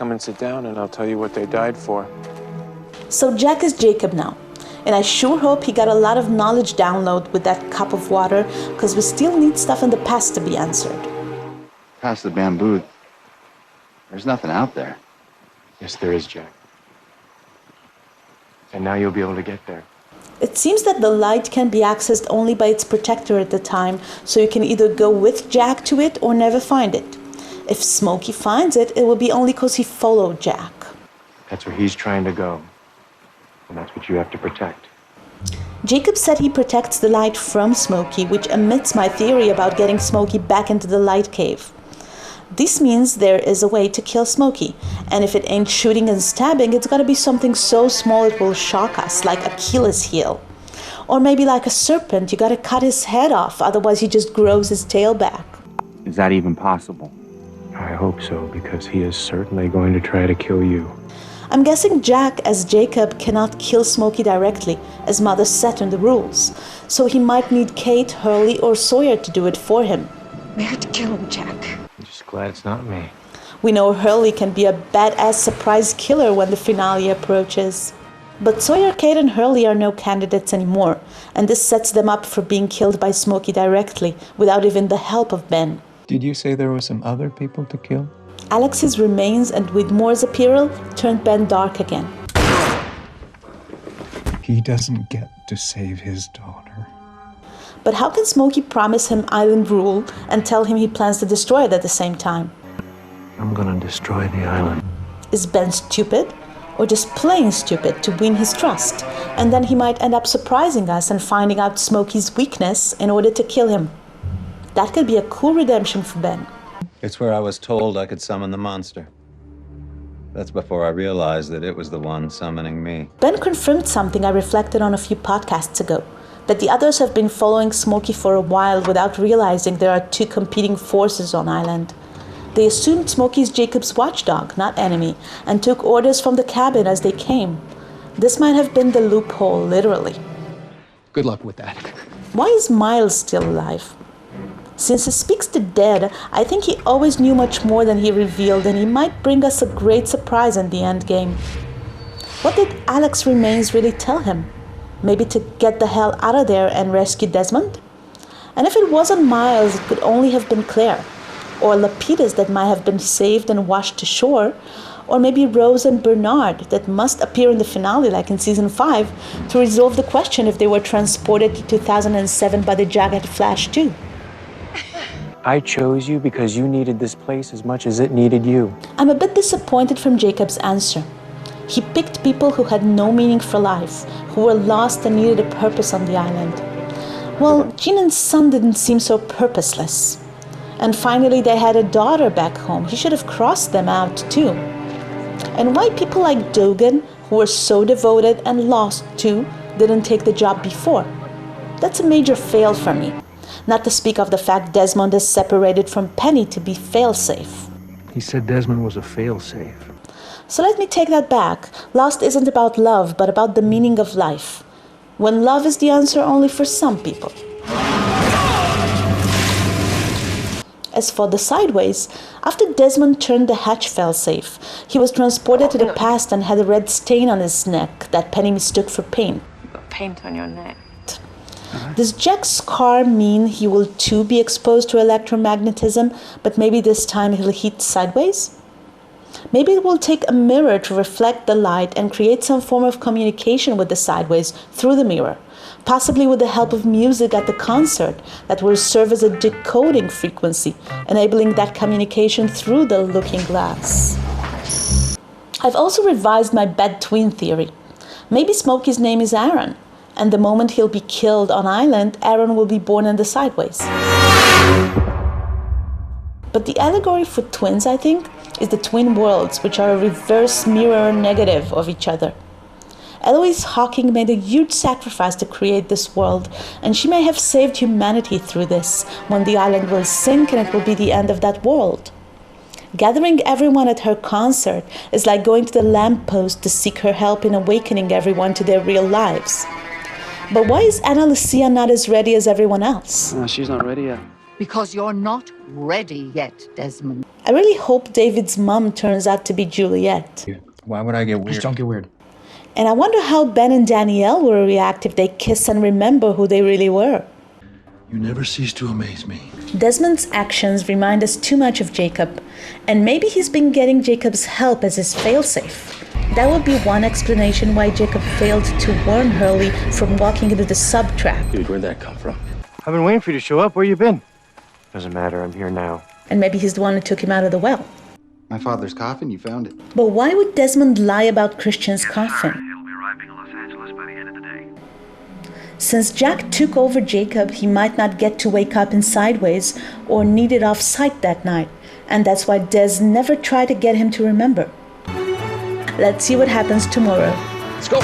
come and sit down and I'll tell you what they died for. So Jack is Jacob now. And I sure hope he got a lot of knowledge download with that cup of water, because we still need stuff in the past to be answered. Past the bamboo, there's nothing out there. Yes, there is, Jack. And now you'll be able to get there. It seems that the light can be accessed only by its protector at the time, so you can either go with Jack to it or never find it. If Smokey finds it, it will be only because he followed Jack. That's where he's trying to go. And that's what you have to protect. Jacob said he protects the light from Smokey, which omits my theory about getting Smokey back into the light cave. This means there is a way to kill Smokey, and if it ain't shooting and stabbing, it's gotta be something so small it will shock us, like Achilles' heel. Or maybe like a serpent, you gotta cut his head off, otherwise he just grows his tail back. Is that even possible? I hope so, because he is certainly going to try to kill you. I'm guessing Jack, as Jacob, cannot kill Smokey directly, as Mother set in the rules, so he might need Kate, Hurley, or Sawyer to do it for him. We have to kill him, Jack. I'm just glad it's not me. We know Hurley can be a badass surprise killer when the finale approaches. But Sawyer, Kate, and Hurley are no candidates anymore, and this sets them up for being killed by Smokey directly, without even the help of Ben. Did you say there were some other people to kill? Alex's remains and Widmore's apparel turned Ben dark again. He doesn't get to save his daughter. But how can Smokey promise him island rule and tell him he plans to destroy it at the same time? I'm gonna destroy the island. Is Ben stupid? Or just plain stupid to win his trust? And then he might end up surprising us and finding out Smokey's weakness in order to kill him. That could be a cool redemption for Ben. It's where I was told I could summon the monster. That's before I realized that it was the one summoning me. Ben confirmed something I reflected on a few podcasts ago, that the others have been following Smokey for a while without realizing there are two competing forces on island. They assumed Smokey's Jacob's watchdog, not enemy, and took orders from the cabin as they came. This might have been the loophole, literally. Good luck with that. Why is Miles still alive? Since he speaks to dead, I think he always knew much more than he revealed, and he might bring us a great surprise in the end game. What did Alex's remains really tell him? Maybe to get the hell out of there and rescue Desmond? And if it wasn't Miles, it could only have been Claire, or Lapidus that might have been saved and washed to shore, or maybe Rose and Bernard that must appear in the finale like in season 5 to resolve the question if they were transported to 2007 by the Jagged Flash too. I chose you because you needed this place as much as it needed you. I'm a bit disappointed from Jacob's answer. He picked people who had no meaning for life, who were lost and needed a purpose on the island. Well, Jean and Son didn't seem so purposeless. And finally they had a daughter back home. He should have crossed them out too. And why people like Dogan, who were so devoted and lost too, didn't take the job before? That's a major fail for me. Not to speak of the fact Desmond is separated from Penny to be fail-safe. He said Desmond was a fail-safe. So let me take that back. Lost isn't about love, but about the meaning of life. When love is the answer only for some people. As for the sideways, after Desmond turned the hatch fail-safe, he was transported to the past and had a red stain on his neck that Penny mistook for paint. You've got paint on your neck. Does Jack's scar mean he will too be exposed to electromagnetism, but maybe this time he'll heat sideways? Maybe it will take a mirror to reflect the light and create some form of communication with the sideways through the mirror, possibly with the help of music at the concert that will serve as a decoding frequency, enabling that communication through the looking glass. I've also revised my bad twin theory. Maybe Smokey's name is Aaron, and the moment he'll be killed on island, Aaron will be born in the sideways. But the allegory for twins, I think, is the twin worlds, which are a reverse mirror negative of each other. Eloise Hawking made a huge sacrifice to create this world, and she may have saved humanity through this, when the island will sink and it will be the end of that world. Gathering everyone at her concert is like going to the lamppost to seek her help in awakening everyone to their real lives. But why is Ana Lucia not as ready as everyone else? She's not ready yet. Because you're not ready yet, Desmond. I really hope David's mom turns out to be Juliet. Why would I get weird? Just don't get weird. And I wonder how Ben and Danielle will react if they kiss and remember who they really were. You never cease to amaze me. Desmond's actions remind us too much of Jacob, and maybe he's been getting Jacob's help as his failsafe. That would be one explanation why Jacob failed to warn Hurley from walking into the sub trap. Dude, where'd that come from? I've been waiting for you to show up. Where you been? Doesn't matter. I'm here now. And maybe he's the one who took him out of the well. My father's coffin, you found it. But why would Desmond lie about Christian's coffin? He'll be arriving in Los Angeles by the end of the day. Since Jack took over Jacob, he might not get to wake up in Sideways or need it off site that night. And that's why Des never tried to get him to remember. Let's see what happens tomorrow. Let's go.